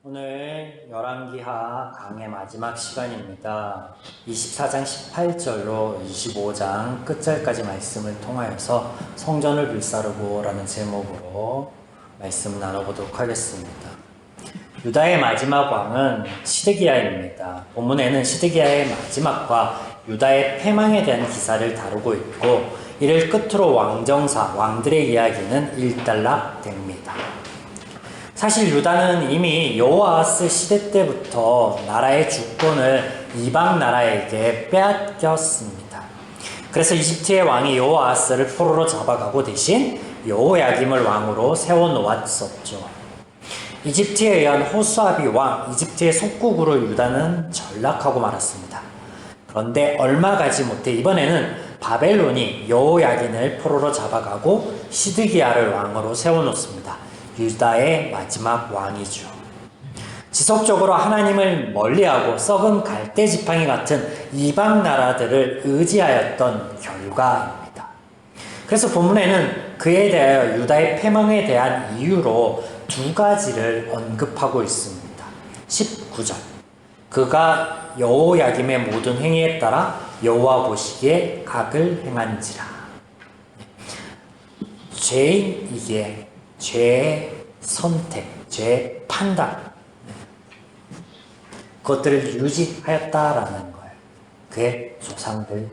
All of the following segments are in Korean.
오늘 열왕기하 강의 마지막 시간입니다. 24장 18절로 25장 끝절까지 말씀을 통하여서 성전을 불사르고 라는 제목으로 말씀 나눠보도록 하겠습니다. 유다의 마지막 왕은 시드기야입니다. 본문에는 시드기야의 마지막과 유다의 패망에 대한 기사를 다루고 있고, 이를 끝으로 왕정사, 왕들의 이야기는 일단락됩니다. 사실 유다는 이미 여호아하스 시대 때부터 나라의 주권을 이방 나라에게 빼앗겼습니다. 그래서 이집트의 왕이 여호아하스를 포로로 잡아가고 대신 여호야김을 왕으로 세워놓았었죠. 이집트에 의한 호수아비 왕, 이집트의 속국으로 유다는 전락하고 말았습니다. 그런데 얼마 가지 못해 이번에는 바벨론이 여호야긴을 포로로 잡아가고 시드기야를 왕으로 세워놓습니다. 유다의 마지막 왕이죠. 지속적으로 하나님을 멀리하고 썩은 갈대 지팡이 같은 이방 나라들을 의지하였던 결과입니다. 그래서 본문에는 그에 대하여 유다의 패망에 대한 이유로 두 가지를 언급하고 있습니다. 19절, 그가 여호야김의 모든 행위에 따라 여호와 보시기에 악을 행한지라. 죄인이기에 죄의 선택, 죄의 판단, 그것들을 유지하였다라는 거예요. 그의 조상들처럼,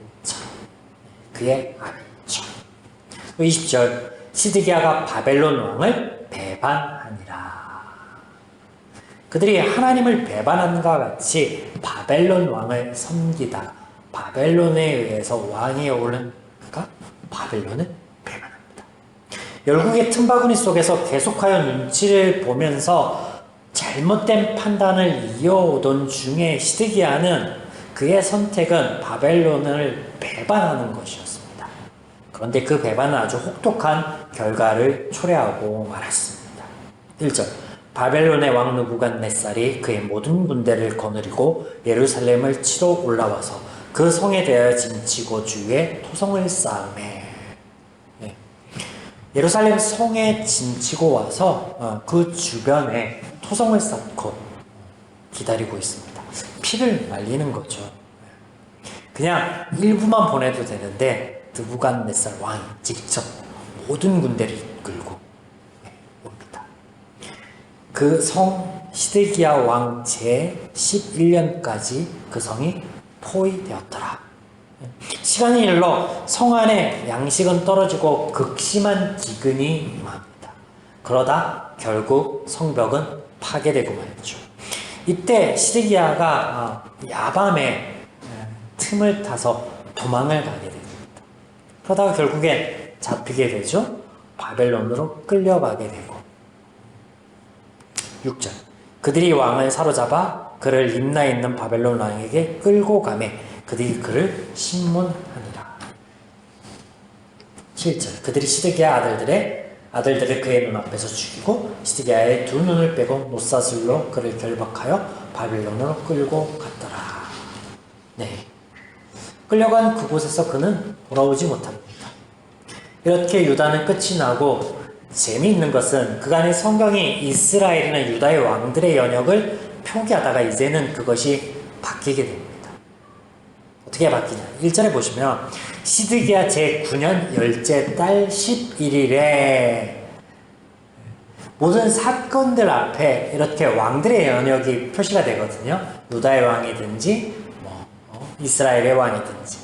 그의 아비처럼. 20절, 시드기야가 바벨론 왕을 배반하니라. 그들이 하나님을 배반한과 같이 바벨론 왕을 섬기다 바벨론에 의해서 왕위에 오른 그가 바벨론을 배반합니다. 열국의 틈바구니 속에서 계속하여 눈치를 보면서 잘못된 판단을 이어오던 중에 시드기야는 그의 선택은 바벨론을 배반하는 것이었습니다. 그런데 그 배반은 아주 혹독한 결과를 초래하고 말았습니다. 1절, 바벨론의 왕 느부갓네살이 그의 모든 군대를 거느리고 예루살렘을 치러 올라와서 그 성에 대하여 진치고 주위에 토성을 쌓음에, 예루살렘 성에 진치고 와서 그 주변에 토성을 쌓고 기다리고 있습니다. 피를 말리는 거죠. 그냥 일부만 보내도 되는데 느부갓네살 왕이 직접 모든 군대를 이끌고 옵니다. 그 성 시드기야 왕 제11년까지 그 성이 포위되었더라. 시간이 흘러 성 안에 양식은 떨어지고 극심한 기근이 임합니다. 그러다 결국 성벽은 파괴되고 말이죠. 이때 시드기야가 야밤에 틈을 타서 도망을 가게 됩니다. 그러다가 결국엔 잡히게 되죠. 바벨론으로 끌려가게 되고. 6절, 그들이 왕을 사로잡아 그를 림나에 있는 바벨론 왕에게 끌고 가매 그들이 그를 신문하니라. 7절, 그들이 시드기야 아들들을 그의 눈앞에서 죽이고 시드기야의 두 눈을 빼고 노사슬로 그를 결박하여 바벨론으로 끌고 갔더라. 네, 끌려간 그곳에서 그는 돌아오지 못합니다. 이렇게 유다는 끝이 나고, 재미있는 것은 그간의 성경이 이스라엘이나 유다의 왕들의 연역을 표기하다가 이제는 그것이 바뀌게 됩니다. 어떻게 바뀌냐? 1절에 보시면 시드기야 제9년 열째 달 11일에 모든 사건들 앞에 이렇게 왕들의 연역이 표시가 되거든요. 유다의 왕이든지 이스라엘의 왕이든지.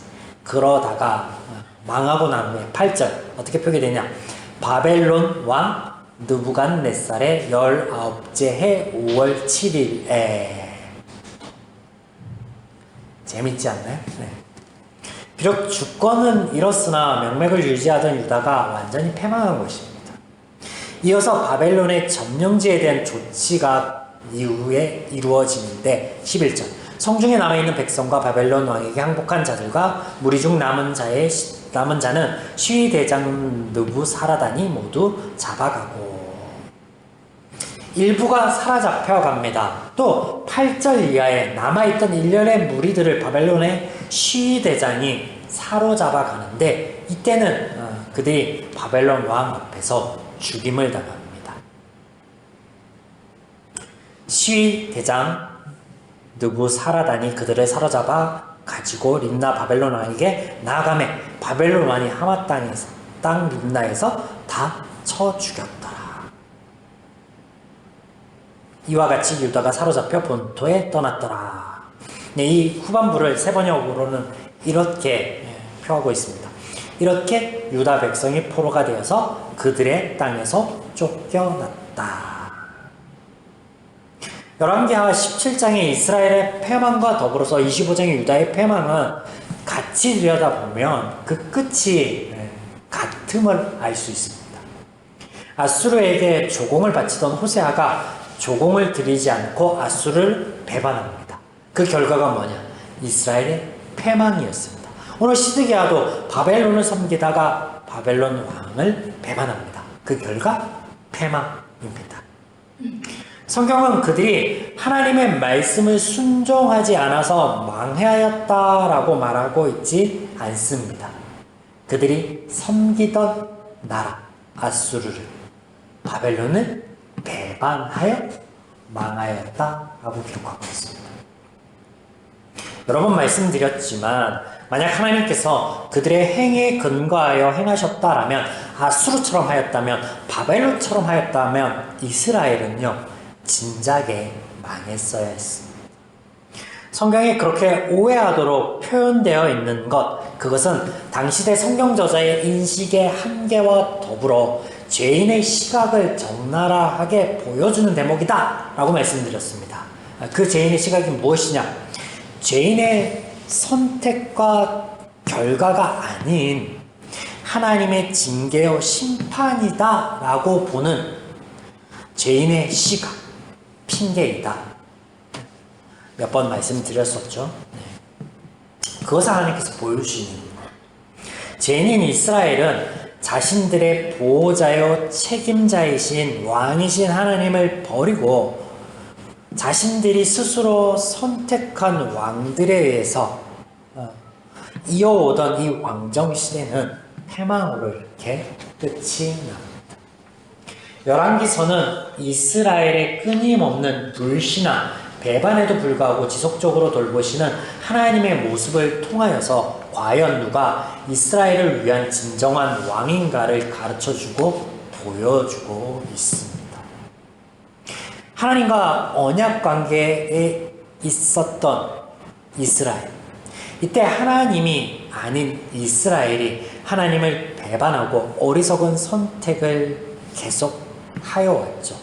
그러다가 망하고 난 후에 8절 어떻게 표기되냐? 바벨론 왕 느부갓네살의 19째 해 5월 7일에. 재밌지 않나요? 네. 비록 주권은 잃었으나 명맥을 유지하던 유다가 완전히 패망한 것입니다. 이어서 바벨론의 점령지에 대한 조치가 이후에 이루어지는데 11절, 성중에 남아있는 백성과 바벨론 왕에게 항복한 자들과 무리 중 남은 자는 시위대장 느부사라단이 모두 잡아가고, 일부가 사로잡혀 갑니다. 또 8절 이하에 남아있던 일련의 무리들을 바벨론의 시위대장이 사로잡아 가는데, 이때는 그들이 바벨론 왕 앞에서 죽임을 당합니다. 시위 대장 느부사라단이 그들을 사로잡아 가지고 림나 바벨론 왕에게 나아가매 바벨론 왕이 하마 땅 림나에서 다 쳐 죽였더라. 이와 같이 유다가 사로잡혀 본토에 떠났더라. 네, 이 후반부를 세번역으로는 이렇게 표하고 있습니다. 이렇게 유다 백성이 포로가 되어서 그들의 땅에서 쫓겨났다. 열왕기하 17장의 이스라엘의 패망과 더불어서 25장의 유다의 패망은 같이 들여다보면 그 끝이 같음을 알 수 있습니다. 아수르에게 조공을 바치던 호세아가 조공을 드리지 않고 아수르를 배반합니다. 그 결과가 뭐냐? 이스라엘의 패망이었습니다. 오늘 시드기야도 바벨론을 섬기다가 바벨론 왕을 배반합니다. 그 결과 패망입니다. 성경은 그들이 하나님의 말씀을 순종하지 않아서 망하였다라고 말하고 있지 않습니다. 그들이 섬기던 나라 아수르를 바벨론을 배반하여 망하였다라고 기록하고 있습니다. 여러 번 말씀드렸지만 만약 하나님께서 그들의 행위에 근거하여 행하셨다라면 아수르처럼 하였다면 바벨론처럼 하였다면 이스라엘은요 진작에 망했어야 했습니다. 성경에 그렇게 오해하도록 표현되어 있는 것, 그것은 당시대 성경 저자의 인식의 한계와 더불어 죄인의 시각을 적나라하게 보여주는 대목이다 라고 말씀드렸습니다. 그 죄인의 시각이 무엇이냐? 죄인의 선택과 결과가 아닌 하나님의 징계요 심판이다 라고 보는 죄인의 시각, 핑계이다. 몇 번 말씀드렸었죠. 그것을 하나님께서 보여주시는 죄인인 이스라엘은 자신들의 보호자요 책임자이신 왕이신 하나님을 버리고 자신들이 스스로 선택한 왕들에 의해서 이어오던 이 왕정시대는 패망으로 이렇게 끝이 납니다. 열왕기서는 이스라엘의 끊임없는 불신앙, 배반에도 불구하고 지속적으로 돌보시는 하나님의 모습을 통하여서 과연 누가 이스라엘을 위한 진정한 왕인가를 가르쳐주고 보여주고 있습니다. 하나님과 언약 관계에 있었던 이스라엘, 이때 하나님이 아닌 이스라엘이 하나님을 배반하고 어리석은 선택을 계속하여 왔죠.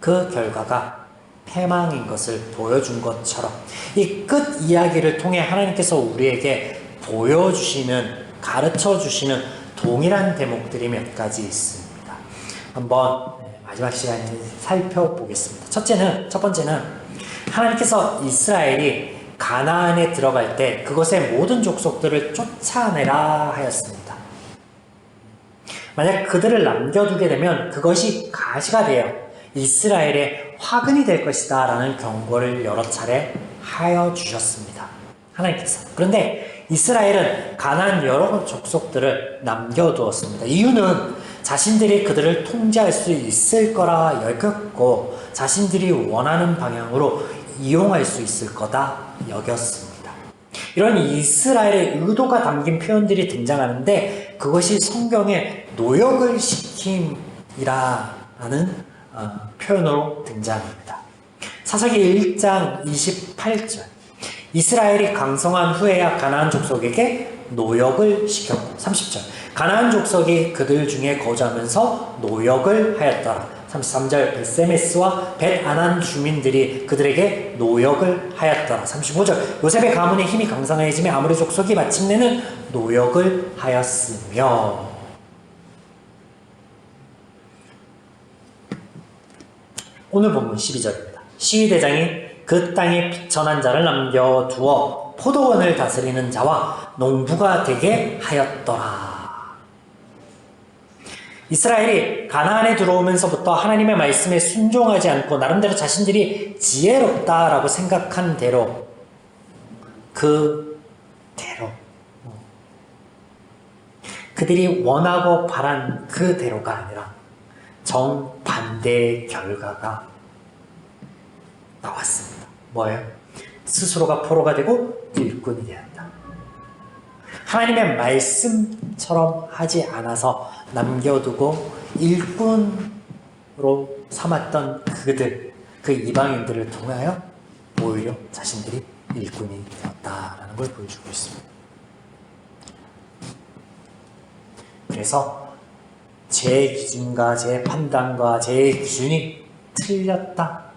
그 결과가 패망인 것을 보여준 것처럼 이 끝 이야기를 통해 하나님께서 우리에게 보여주시는, 가르쳐주시는 동일한 대목들이 몇 가지 있습니다. 한번 마지막 시간에 살펴보겠습니다. 첫 번째는 하나님께서 이스라엘이 가나안에 들어갈 때 그것의 모든 족속들을 쫓아내라 하였습니다. 만약 그들을 남겨두게 되면 그것이 가시가 되어 이스라엘의 화근이 될 것이다 라는 경고를 여러 차례 하여 주셨습니다. 하나님께서. 그런데 이스라엘은 가나안 여러 족속들을 남겨두었습니다. 이유는 자신들이 그들을 통제할 수 있을 거라 여겼고 자신들이 원하는 방향으로 이용할 수 있을 거다 여겼습니다. 이런 이스라엘의 의도가 담긴 표현들이 등장하는데 그것이 성경에 노역을 시킴이라는 표현으로 등장합니다. 사사기 1장 28절 이스라엘이 강성한 후에야 가나안 족속에게 노역을 시켰고 30절 가나안 족속이 그들 중에 거주하면서 노역을 하였더라. 33절 벳세메스와 벳아난 주민들이 그들에게 노역을 하였더라. 35절 요셉의 가문의 힘이 강성해지며 아모리 족속이 마침내는 노역을 하였으며 오늘 본문 12절입니다. 시위대장이 그 땅에 비천한 자를 남겨두어 포도원을 다스리는 자와 농부가 되게 하였더라. 이스라엘이 가나안에 들어오면서부터 하나님의 말씀에 순종하지 않고 나름대로 자신들이 지혜롭다라고 생각한 대로 그들이 원하고 바란 그대로가 아니라 정반대의 결과가 나왔습니다. 뭐예요? 스스로가 포로가 되고 일꾼이 되었다. 하나님의 말씀처럼 하지 않아서 남겨두고 일꾼으로 삼았던 그 이방인들을 통하여 오히려 자신들이 일꾼이 되었다라는 걸 보여주고 있습니다. 그래서 제 기준과 제 판단과 제 기준이 틀렸다라는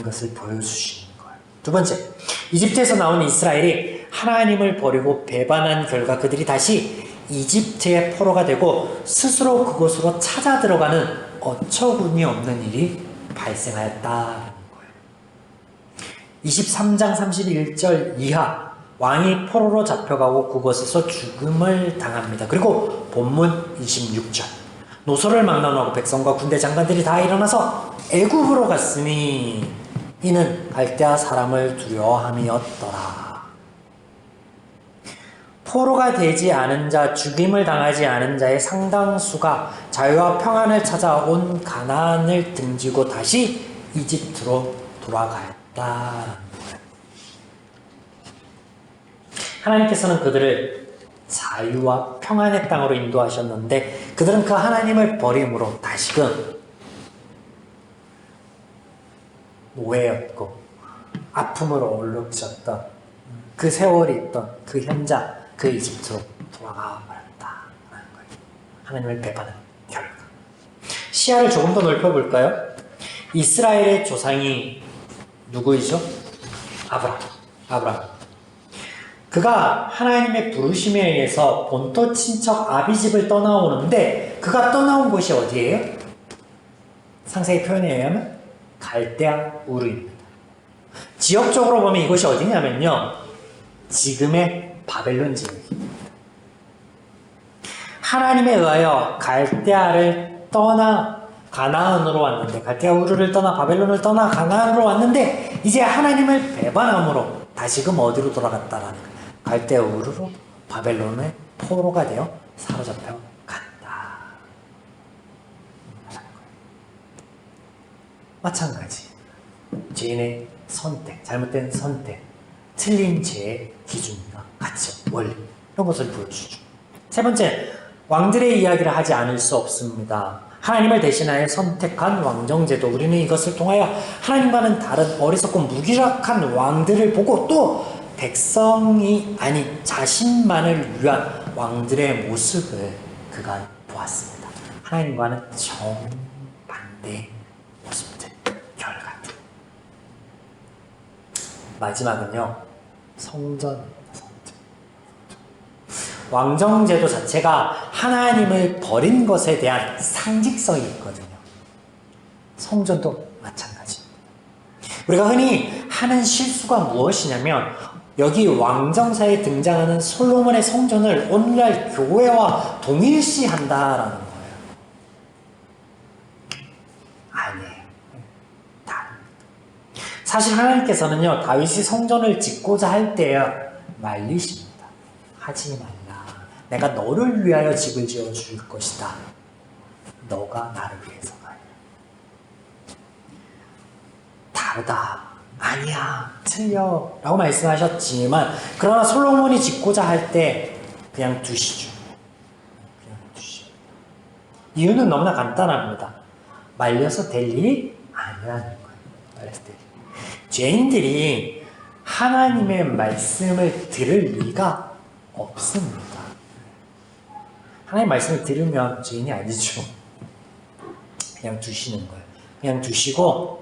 것을 보여주시는 거예요. 두 번째, 이집트에서 나온 이스라엘이 하나님을 버리고 배반한 결과 그들이 다시 이집트의 포로가 되고 스스로 그곳으로 찾아 들어가는 어처구니 없는 일이 발생하였다는 거예요. 23장 31절 이하 왕이 포로로 잡혀가고 그곳에서 죽음을 당합니다. 그리고 본문 26절 노소를 막론하고 백성과 군대 장관들이 다 일어나서 애굽으로 갔으니 이는 갈대아 사람을 두려워함이었더라. 포로가 되지 않은 자, 죽임을 당하지 않은 자의 상당수가 자유와 평안을 찾아 온 가나안을 등지고 다시 이집트로 돌아갔다는 거예요. 하나님께서는 그들을 자유와 평안의 땅으로 인도하셨는데 그들은 그 하나님을 버림으로 다시금 노예였고 아픔으로 얼룩졌던 그 세월이 있던 그 현장, 그 이집트로 돌아가 버렸다는 거예요. 하나님을 배반한 결과. 시야를 조금 더 넓혀볼까요? 이스라엘의 조상이 누구이죠? 아브라함. 그가 하나님의 부르심에 의해서 본토 친척 아비집을 떠나오는데 그가 떠나온 곳이 어디예요? 상세히 표현에 의하면 갈대아 우르입니다. 지역적으로 보면 이곳이 어디냐면요, 지금의 바벨론 지역입니다. 하나님에 의하여 갈대아를 떠나 가나안으로 왔는데, 갈대아 우르를 떠나 바벨론을 떠나 가나안으로 왔는데 이제 하나님을 배반함으로 다시금 어디로 돌아갔다라는 거예요. 갈대아 우르로 바벨론의 포로가 되어 사로잡혀 갔다. 마찬가지 죄인의 선택, 잘못된 선택, 틀린 죄의 기준과 가치, 원리, 이런 것을 보여주죠. 세 번째, 왕들의 이야기를 하지 않을 수 없습니다. 하나님을 대신하여 선택한 왕정제도, 우리는 이것을 통하여 하나님과는 다른 어리석고 무기력한 왕들을 보고 또 백성이 아닌 자신만을 위한 왕들의 모습을 그가 보았습니다. 하나님과는 정반대의 모습들, 결과들. 마지막은요, 성전입니다. 왕정제도 자체가 하나님을 버린 것에 대한 상징성이 있거든요. 성전도 마찬가지입니다. 우리가 흔히 하는 실수가 무엇이냐면 여기 왕정사에 등장하는 솔로몬의 성전을 오늘날 교회와 동일시한다라는 거예요. 아니에요. 다릅니다. 사실 하나님께서는요, 다윗이 성전을 짓고자 할 때에 말리십니다. 하지 말라. 내가 너를 위하여 집을 지어줄 것이다. 너가 나를 위해서가 아니라. 다르다. 아니야, 틀려 라고 말씀하셨지만, 그러나 솔로몬이 짓고자 할 때 그냥 두시죠. 이유는 너무나 간단합니다. 말려서 될 일이 아니라는 거예요. 말려서 될 일. 죄인들이 하나님의 말씀을 들을 리가 없습니다. 하나님의 말씀을 들으면 죄인이 아니죠. 그냥 두시는 거예요. 그냥 두시고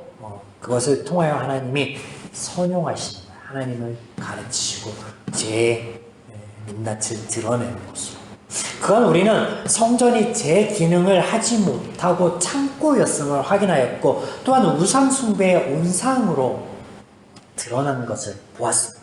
그것을 통하여 하나님이 선용하시는 거예요. 하나님을 가르치시고 제 민낯을 드러내는 것으로. 그건 우리는 성전이 제 기능을 하지 못하고 창고였음을 확인하였고, 또한 우상 숭배의 온상으로 드러난 것을 보았습니다.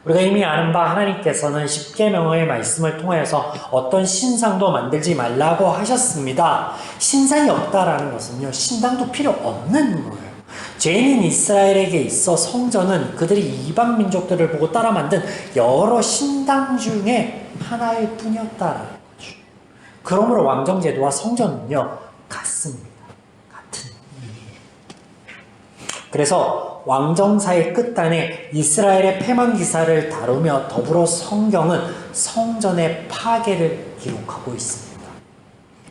우리가 이미 아는 바 하나님께서는 십계명의 말씀을 통하여서 어떤 신상도 만들지 말라고 하셨습니다. 신상이 없다라는 것은요, 신당도 필요 없는 거예요. 죄인인 이스라엘에게 있어 성전은 그들이 이방 민족들을 보고 따라 만든 여러 신당 중에 하나일 뿐이었다라는 거죠. 그러므로 왕정제도와 성전은요, 같습니다. 같은 의미예요. 그래서 왕정사의 끝단에 이스라엘의 패망 기사를 다루며 더불어 성경은 성전의 파괴를 기록하고 있습니다.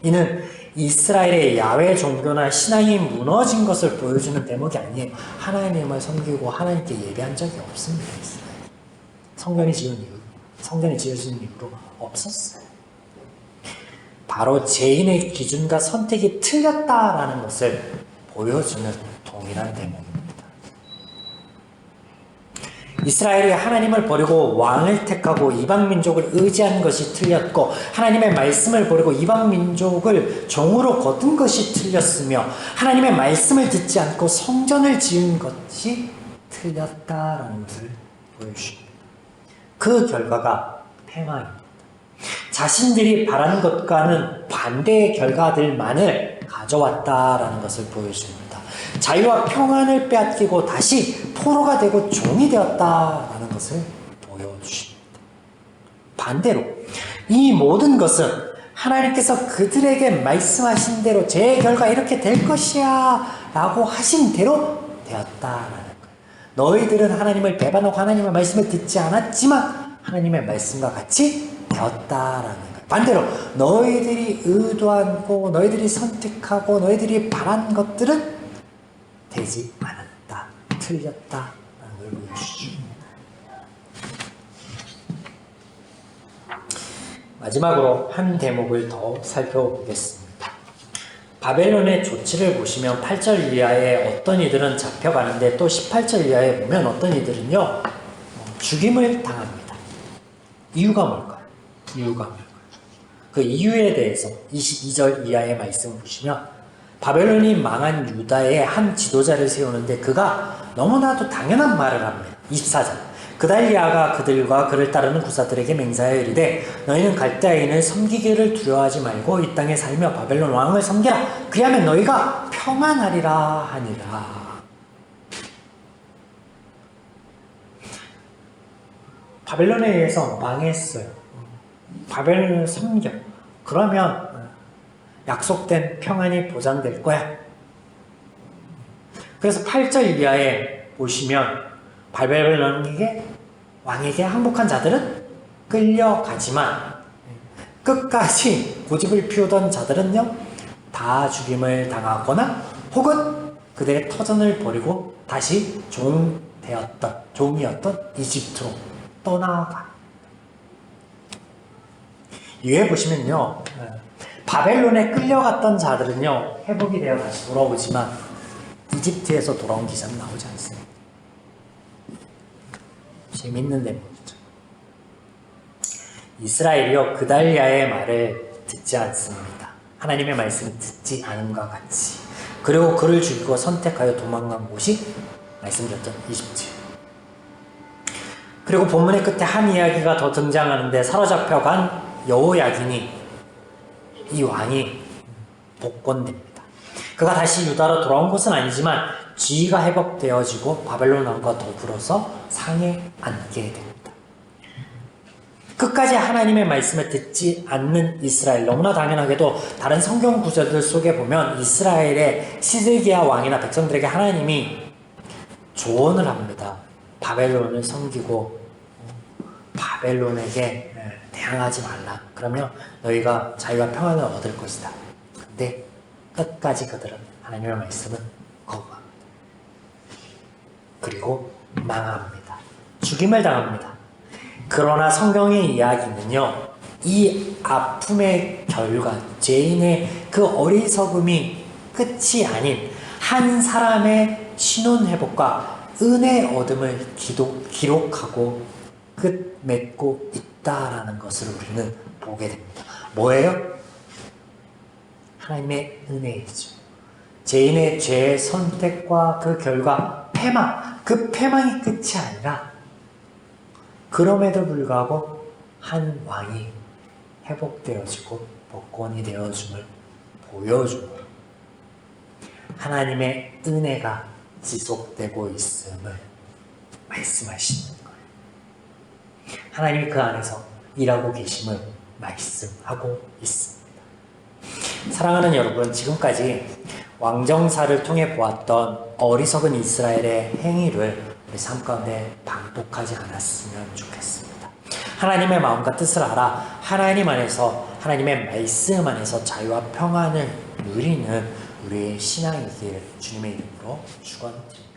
이는 이스라엘의 야훼 종교나 신앙이 무너진 것을 보여주는 대목이 아니에요. 하나님을 섬기고 하나님께 예배한 적이 없습니다. 이스라엘. 성전이 지어진 이후로 없었어요. 바로 죄인의 기준과 선택이 틀렸다라는 것을 보여주는 동일한 대목입니다. 이스라엘이 하나님을 버리고 왕을 택하고 이방 민족을 의지한 것이 틀렸고 하나님의 말씀을 버리고 이방 민족을 종으로 거둔 것이 틀렸으며 하나님의 말씀을 듣지 않고 성전을 지은 것이 틀렸다라는 것을 보여주십니다. 그 결과가 패망입니다. 자신들이 바란 것과는 반대의 결과들만을 가져왔다라는 것을 보여줍니다. 자유와 평안을 빼앗기고 다시 포로가 되고 종이 되었다라는 것을 보여주십니다. 반대로 이 모든 것은 하나님께서 그들에게 말씀하신 대로 제 결과 이렇게 될 것이야 라고 하신 대로 되었다라는 거예요. 너희들은 하나님을 배반하고 하나님의 말씀을 듣지 않았지만 하나님의 말씀과 같이 되었다라는 거예요. 반대로 너희들이 의도하고 너희들이 선택하고 너희들이 바란 것들은 되지 않았다, 틀렸다라는 걸 보여주시죠. 마지막으로 한 대목을 더 살펴보겠습니다. 바벨론의 조치를 보시면 8절 이하에 어떤 이들은 잡혀가는데 또 18절 이하에 보면 어떤 이들은요 죽임을 당합니다. 이유가 뭘까요? 그 이유에 대해서 22절 이하의 말씀 보시면 바벨론이 망한 유다의 한 지도자를 세우는데 그가 너무나도 당연한 말을 합니다. 24절 그달리아가 그들과 그를 따르는 구사들에게 맹세하여 이르되 너희는 갈대아인을 섬기기를 두려워하지 말고 이 땅에 살며 바벨론 왕을 섬기라. 그리하면 너희가 평안하리라 하니라. 바벨론에 의해서 망했어요. 바벨론을 섬겨. 그러면 약속된 평안이 보장될 거야. 그래서 8절 이하에 보시면 바벨론 왕에게 항복한 자들은 끌려가지만 끝까지 고집을 피우던 자들은요 다 죽임을 당하거나 혹은 그들의 터전을 버리고 다시 종이었던 이집트로 떠나가. 위에 보시면요 바벨론에 끌려갔던 자들은요 회복이 되어 다시 돌아오지만 이집트에서 돌아온 기사는 나오지 않습니다. 재밌는 대목이죠. 이스라엘이요 그달리아의 말을 듣지 않습니다. 하나님의 말씀을 듣지 않음과 같이. 그리고 그를 죽이고 선택하여 도망간 곳이 말씀드렸던 이집트. 그리고 본문의 끝에 한 이야기가 더 등장하는데 사로잡혀간 여호야긴이 이 왕이 복권됩니다. 그가 다시 유다로 돌아온 것은 아니지만 지위가 회복되어지고 바벨론 왕과 더불어서 상에 앉게 됩니다. 끝까지 하나님의 말씀을 듣지 않는 이스라엘. 너무나 당연하게도 다른 성경 구절들 속에 보면 이스라엘의 시드기야 왕이나 백성들에게 하나님이 조언을 합니다. 바벨론을 섬기고 바벨론에게 대항하지 말라. 그러면 너희가 자유와 평안을 얻을 것이다. 근데 끝까지 그들은 하나님의 말씀은 거부합니다. 그리고 망합니다. 죽임을 당합니다. 그러나 성경의 이야기는요, 이 아픔의 결과, 죄인의 그 어리석음이 끝이 아닌 한 사람의 신원 회복과 은혜 얻음을 기록하고 끝맺고 있다라는 것을 우리는 보게 됩니다. 뭐예요? 하나님의 은혜이죠. 죄인의 죄의 선택과 그 결과 패망, 그 패망이 끝이 아니라 그럼에도 불구하고 한 왕이 회복되어지고 복권이 되어줌을 보여주고 하나님의 은혜가 지속되고 있음을 말씀하시는 거예요. 하나님이 그 안에서 일하고 계심을 말씀하고 있습니다. 사랑하는 여러분, 지금까지 왕정사를 통해 보았던 어리석은 이스라엘의 행위를 우리 삶 가운데 반복하지 않았으면 좋겠습니다. 하나님의 마음과 뜻을 알아 하나님 안에서 하나님의 말씀 안에서 자유와 평안을 누리는 우리의 신앙이길 주님의 이름으로 축원드립니다.